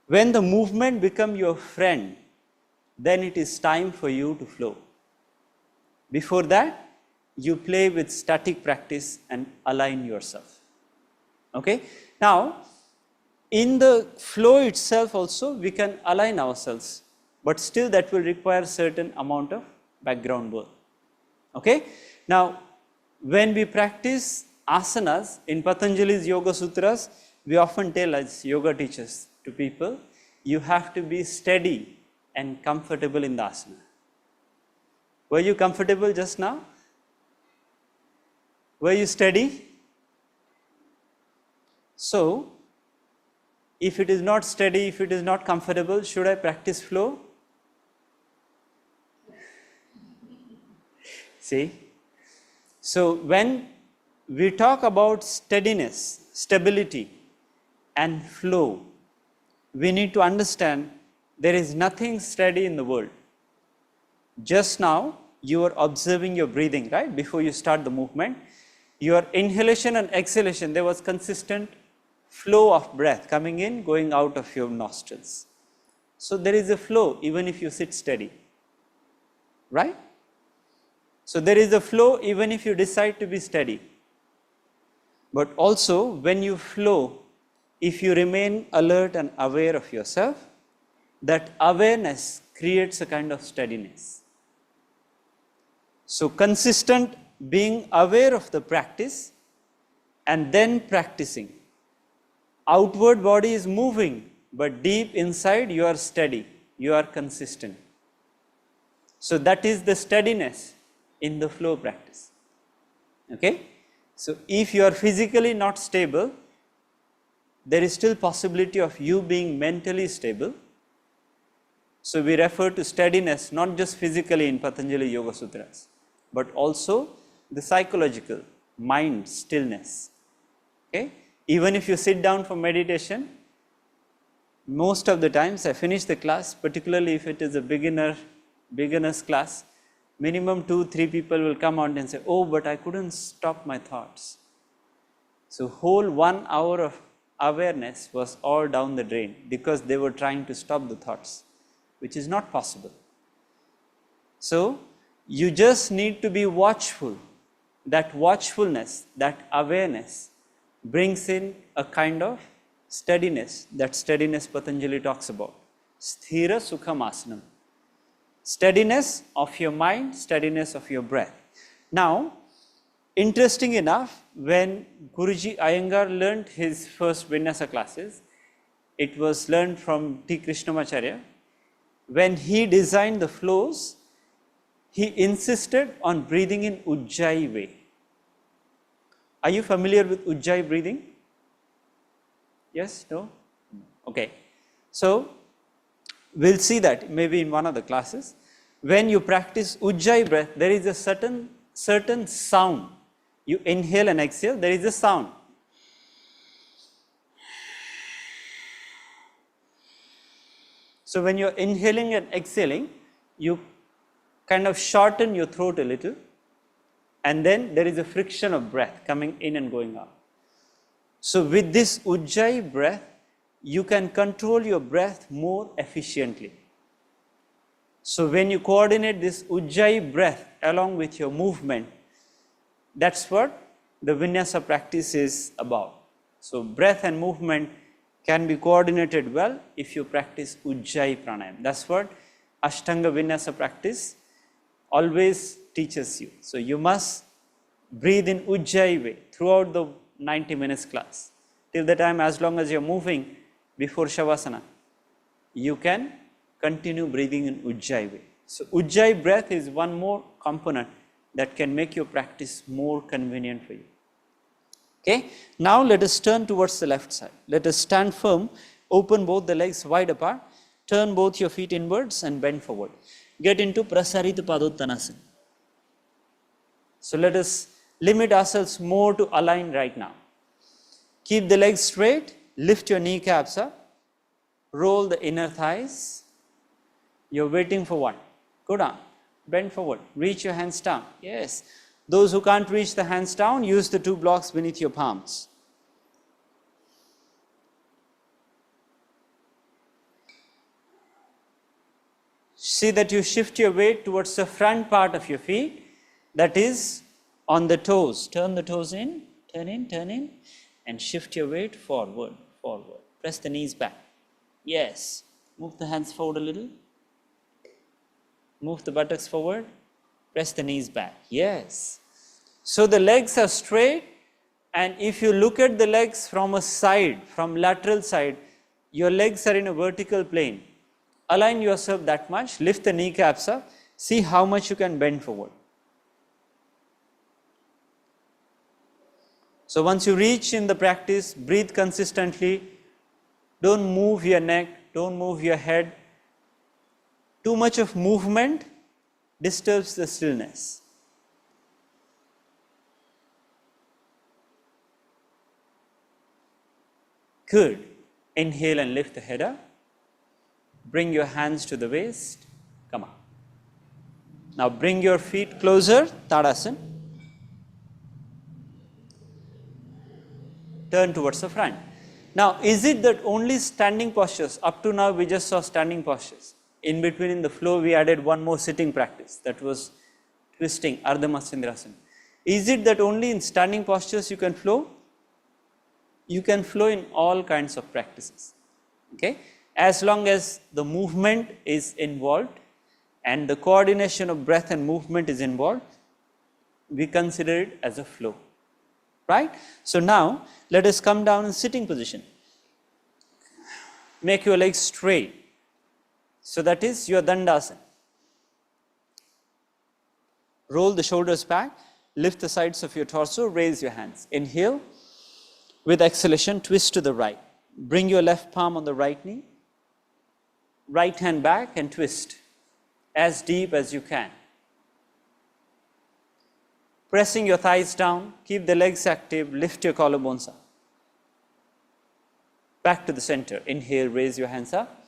A: When the movement becomes your friend, then it is time for you to flow. Before that, you play with static practice and align yourself. Okay? Now, in the flow itself also, we can align ourselves, but still that will require certain amount of background work. Okay? Now, when we practice asanas in Patanjali's Yoga Sutras, we often tell as yoga teachers to people, you have to be steady and comfortable in the asana. Were you comfortable just now? Were you steady? So, if it is not steady, if it is not comfortable, should I practice flow? See? So, when we talk about steadiness, stability and flow, we need to understand there is nothing steady in the world. Just now, you are observing your breathing, right? Before you start the movement, your inhalation and exhalation, there was consistent flow of breath coming in, going out of your nostrils. So, there is a flow even if you sit steady, right? So, there is a flow even if you decide to be steady. But also, when you flow, if you remain alert and aware of yourself, that awareness creates a kind of steadiness. So, consistent being aware of the practice and then practicing. Outward body is moving, but deep inside you are steady, you are consistent. So, that is the steadiness in the flow practice. Okay? So, if you are physically not stable, there is still possibility of you being mentally stable. So, we refer to steadiness not just physically in Patanjali Yoga Sutras, but also the psychological mind stillness. Okay? Even if you sit down for meditation, most of the times I finish the class, particularly if it is a beginner's class, minimum 2-3 people will come out and say, oh, but I couldn't stop my thoughts. So whole 1 hour of awareness was all down the drain because they were trying to stop the thoughts, which is not possible. So you just need to be watchful. That watchfulness, that awareness brings in a kind of steadiness. That steadiness Patanjali talks about. Sthira Sukham Asanam. Steadiness of your mind, steadiness of your breath. Now, interesting enough, when Guruji Iyengar learned his first Vinyasa classes, it was learned from T. Krishnamacharya. When he designed the flows, he insisted on breathing in Ujjayi way. Are you familiar with Ujjayi breathing? Yes? No? Okay. So, we'll see that maybe in one of the classes. When you practice Ujjayi breath, there is a certain sound. You inhale and exhale, there is a sound. So, when you're inhaling and exhaling, you kind of shorten your throat a little, and then there is a friction of breath coming in and going out. So, with this Ujjayi breath, you can control your breath more efficiently. So, when you coordinate this Ujjayi breath along with your movement, that's what the Vinyasa practice is about. So, breath and movement can be coordinated well if you practice Ujjayi pranayama. That's what Ashtanga Vinyasa practice always teaches you. So, you must breathe in Ujjayi way throughout the 90 minutes class. Till the time, as long as you are moving before Shavasana, you can continue breathing in Ujjayi way. So, Ujjayi breath is one more component that can make your practice more convenient for you. Okay. Now, let us turn towards the left side. Let us stand firm, open both the legs wide apart, turn both your feet inwards and bend forward. Get into Prasarita Padottanasana. So, let us limit ourselves more to align right now. Keep the legs straight, lift your kneecaps up, roll the inner thighs. You're waiting for what? Go down, bend forward, reach your hands down. Yes. Those who can't reach the hands down, use the 2 blocks beneath your palms. See that you shift your weight towards the front part of your feet, that is on the toes. Turn the toes in, and shift your weight forward. Press the knees back. Yes. Move the hands forward a little. Move the buttocks forward. Press the knees back. Yes. So the legs are straight, and if you look at the legs from a side, from lateral side, your legs are in a vertical plane. Align yourself that much, lift the kneecaps up, see how much you can bend forward. So once you reach in the practice, breathe consistently, don't move your neck, don't move your head. Too much of movement disturbs the stillness. Good. Inhale and lift the head up. Bring your hands to the waist. Come on. Now bring your feet closer, Tadasana. Turn towards the front. Now, is it that only standing postures? Up to now, we just saw standing postures. In between, in the flow, we added one more sitting practice. That was twisting, Ardha Matsyendrasana. Is it that only in standing postures you can flow? You can flow in all kinds of practices. Okay? As long as the movement is involved and the coordination of breath and movement is involved, we consider it as a flow. Right? So now, let us come down in sitting position. Make your legs straight. So that is your Dandasana. Roll the shoulders back, lift the sides of your torso, raise your hands. Inhale. With exhalation, twist to the right. Bring your left palm on the right knee. Right hand back and twist as deep as you can. Pressing your thighs down, keep the legs active, lift your collarbones up. back to the center. Inhale, raise your hands up.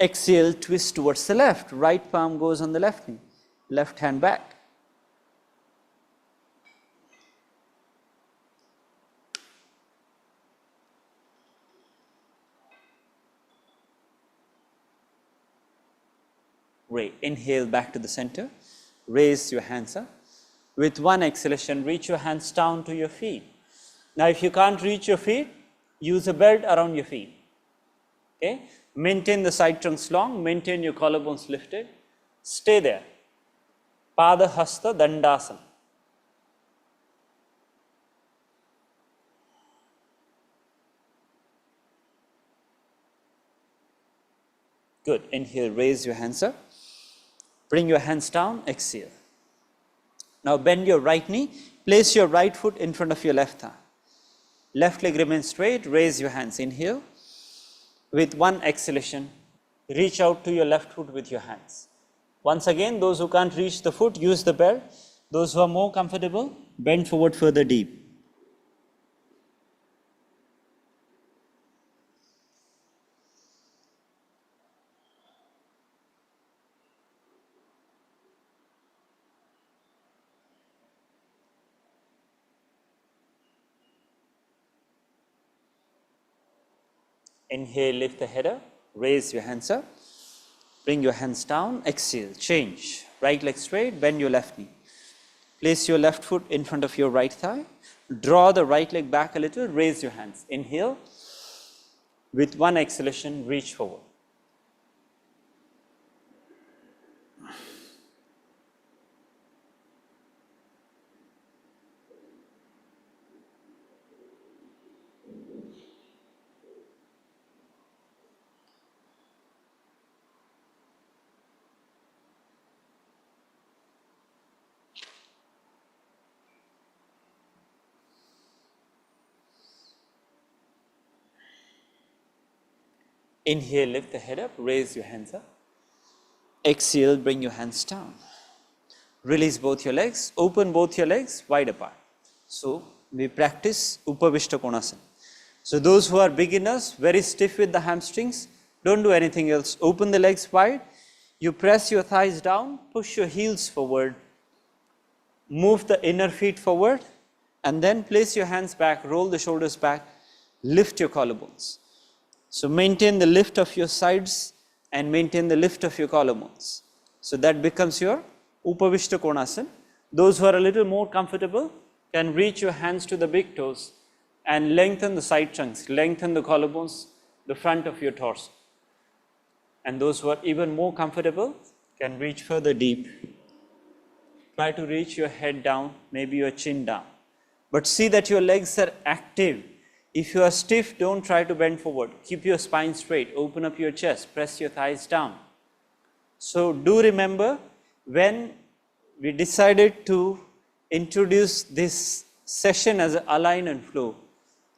A: Exhale, twist towards the left. Right palm goes on the left knee. Left hand back. Inhale, back to the center. Raise your hands up. With one exhalation, reach your hands down to your feet. Now, if you can't reach your feet, use a belt around your feet. Okay? Maintain the side trunks long, maintain your collarbones lifted. Stay there. Pada Hasta Dandasana. Good. Inhale, raise your hands up. Bring your hands down, exhale. Now bend your right knee, place your right foot in front of your left thigh. Left leg remains straight, raise your hands. Inhale. With one exhalation, reach out to your left foot with your hands. Once again, those who can't reach the foot, use the belt. Those who are more comfortable, bend forward further deep. Inhale, lift the head up, raise your hands up, bring your hands down, exhale, change. Right leg straight, bend your left knee. Place your left foot in front of your right thigh, draw the right leg back a little, raise your hands. Inhale, with one exhalation, reach forward. Inhale, lift the head up, raise your hands up. Exhale, bring your hands down. Release both your legs, open both your legs wide apart. So, we practice Upavishta Konasana. So, those who are beginners, very stiff with the hamstrings, don't do anything else. Open the legs wide, you press your thighs down, push your heels forward, move the inner feet forward, and then place your hands back, roll the shoulders back, lift your collarbones. So maintain the lift of your sides and maintain the lift of your collarbones. So that becomes your Upavishta Konasana. Those who are a little more comfortable can reach your hands to the big toes and lengthen the side trunks, lengthen the collarbones, the front of your torso. And those who are even more comfortable can reach further deep. Try to reach your head down, maybe your chin down. But see that your legs are active. If you are stiff, don't try to bend forward. Keep your spine straight, open up your chest, press your thighs down. So do remember, when we decided to introduce this session as an align and flow,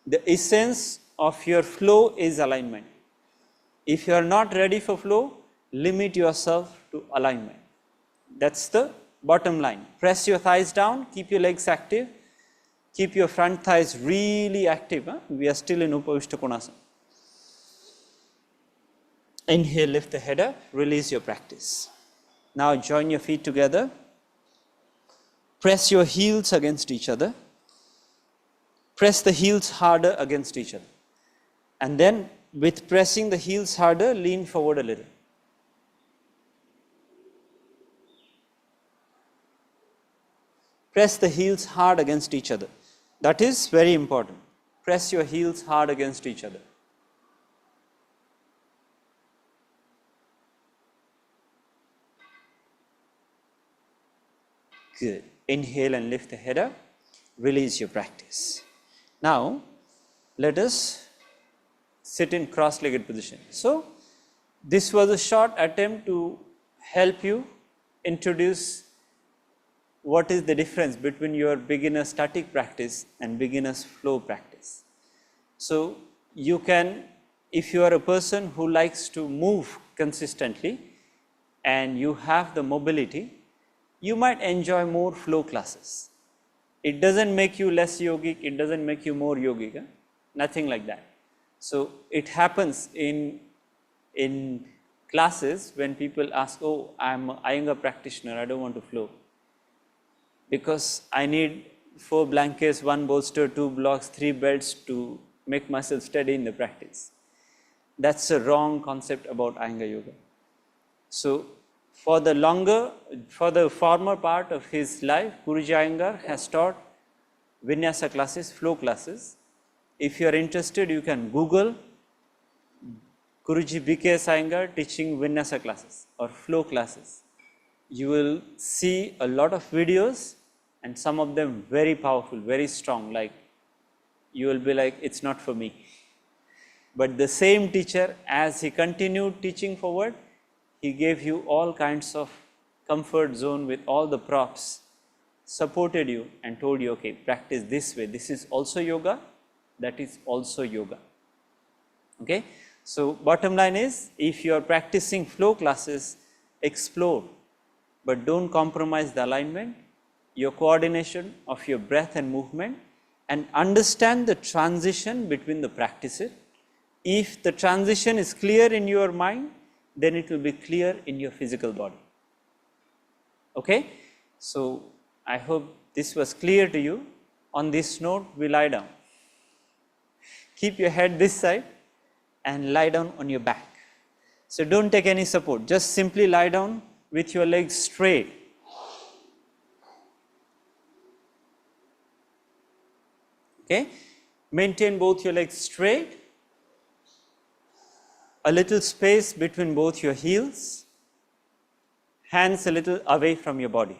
A: the essence of your flow is alignment. If you are not ready for flow, limit yourself to alignment. That's the bottom line. Press your thighs down, keep your legs active. Keep your front thighs really active. Huh? We are still in Upavishta Konasana. Inhale, lift the head up, release your practice. Now join your feet together. Press your heels against each other. Press the heels harder against each other. And then with pressing the heels harder, lean forward a little. Press the heels hard against each other. That is very important. Press your heels hard against each other. Good. Inhale and lift the head up. Release your practice. Now, let us sit in cross-legged position. So, this was a short attempt to help you introduce what is the difference between your beginner static practice and beginner's flow practice. So you can, if you are a person who likes to move consistently and you have the mobility, you might enjoy more flow classes. It doesn't make you less yogic, it doesn't make you more yogic, nothing like that. So it happens in classes when people ask, oh, I'm an Iyengar practitioner, I don't want to flow. Because I need 4 blankets, 1 bolster, 2 blocks, 3 belts to make myself steady in the practice. That's a wrong concept about Iyengar Yoga. So for the former part of his life, Guruji Iyengar has taught Vinyasa classes, flow classes. If you are interested, you can Google Guruji B.K.S. Iyengar teaching Vinyasa classes or flow classes. You will see a lot of videos and some of them very powerful, very strong, like you will be like, it's not for me. But the same teacher, as he continued teaching forward, he gave you all kinds of comfort zone with all the props, supported you and told you, okay, practice this way. This is also yoga, that is also yoga. Okay. So bottom line is, if you are practicing flow classes, explore, but don't compromise the alignment, your coordination of your breath and movement, and understand the transition between the practices. If the transition is clear in your mind, then it will be clear in your physical body. Okay? So I hope this was clear to you. On this note, we lie down. Keep your head this side and lie down on your back. So don't take any support, just simply lie down with your legs straight. Okay? Maintain both your legs straight, a little space between both your heels, hands a little away from your body.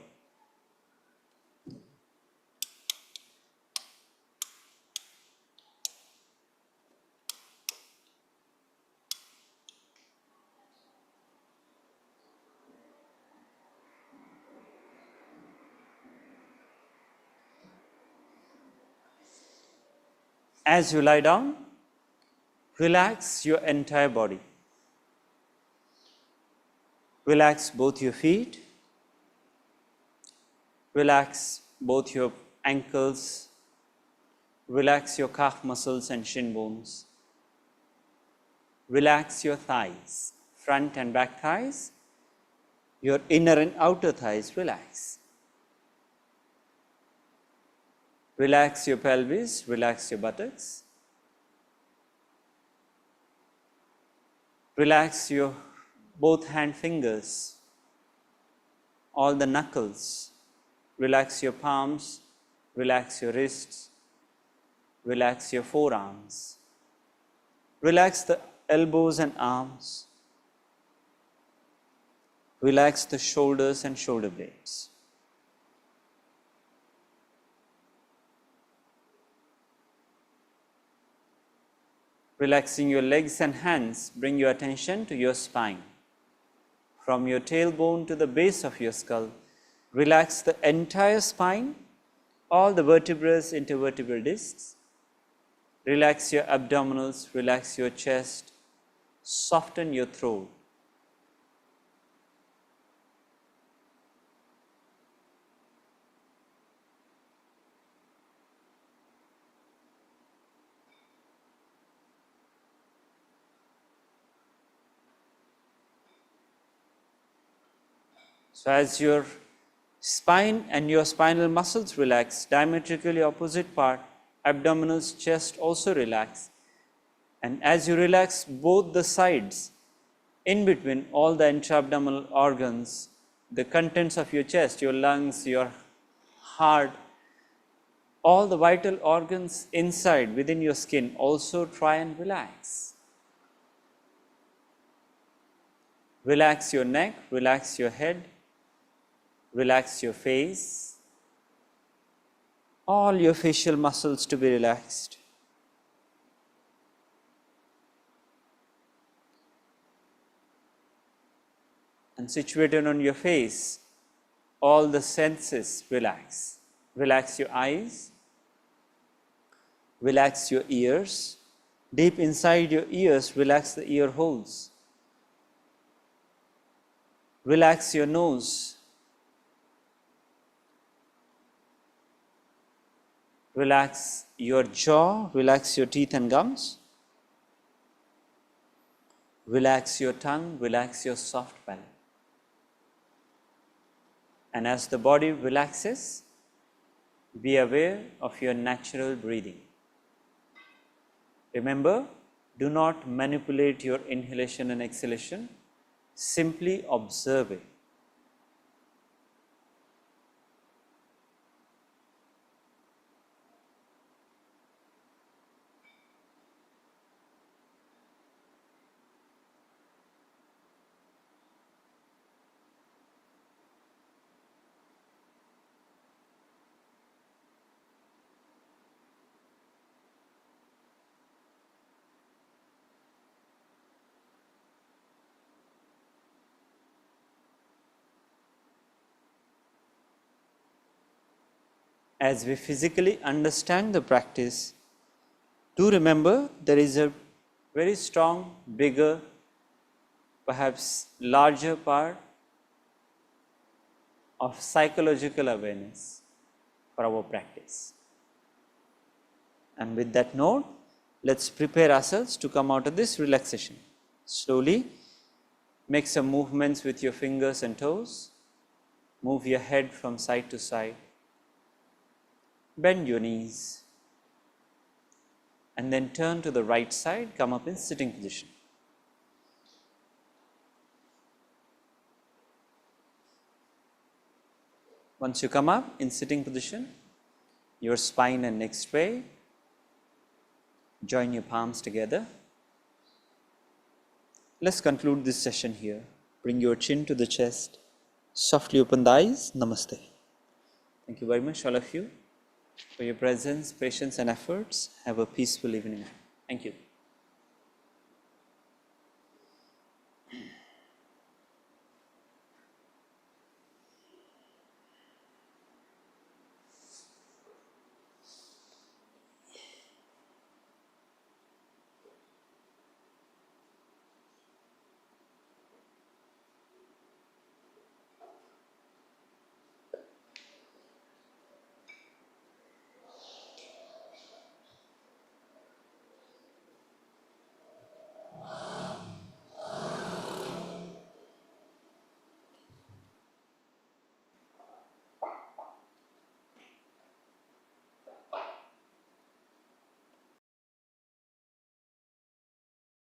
A: As you lie down, relax your entire body. Relax both your feet, relax both your ankles, relax your calf muscles and shin bones. Relax your thighs, front and back thighs, your inner and outer thighs, relax. Relax your pelvis, relax your buttocks. Relax your both hand fingers, all the knuckles. Relax your palms, relax your wrists, relax your forearms. Relax the elbows and arms. Relax the shoulders and shoulder blades. Relaxing your legs and hands, bring your attention to your spine. From your tailbone to the base of your skull, relax the entire spine, all the vertebrae, intervertebral discs. Relax your abdominals, relax your chest, soften your throat. So as your spine and your spinal muscles relax, diametrically opposite part, abdominals, chest also relax. And as you relax both the sides, in between all the intra-abdominal organs, the contents of your chest, your lungs, your heart, all the vital organs inside within your skin also try and relax. Relax your neck, relax your head, relax your face, all your facial muscles to be relaxed. And situated on your face, all the senses relax. Relax your eyes, relax your ears. Deep inside your ears, relax the ear holes. Relax your nose. Relax your jaw, relax your teeth and gums. Relax your tongue, relax your soft palate. And as the body relaxes, be aware of your natural breathing. Remember, do not manipulate your inhalation and exhalation, simply observe it. As we physically understand the practice, do remember there is a very strong, bigger, perhaps larger part of psychological awareness for our practice. And with that note, let's prepare ourselves to come out of this relaxation. Slowly make some movements with your fingers and toes. Move your head from side to side. Bend your knees. And then turn to the right side, come up in sitting position. Once you come up in sitting position, your spine and neck sway. Join your palms together. Let's conclude this session here. Bring your chin to the chest. Softly open the eyes. Namaste. Thank you very much, all of you, for your presence, patience, and efforts. Have a peaceful evening. Thank you.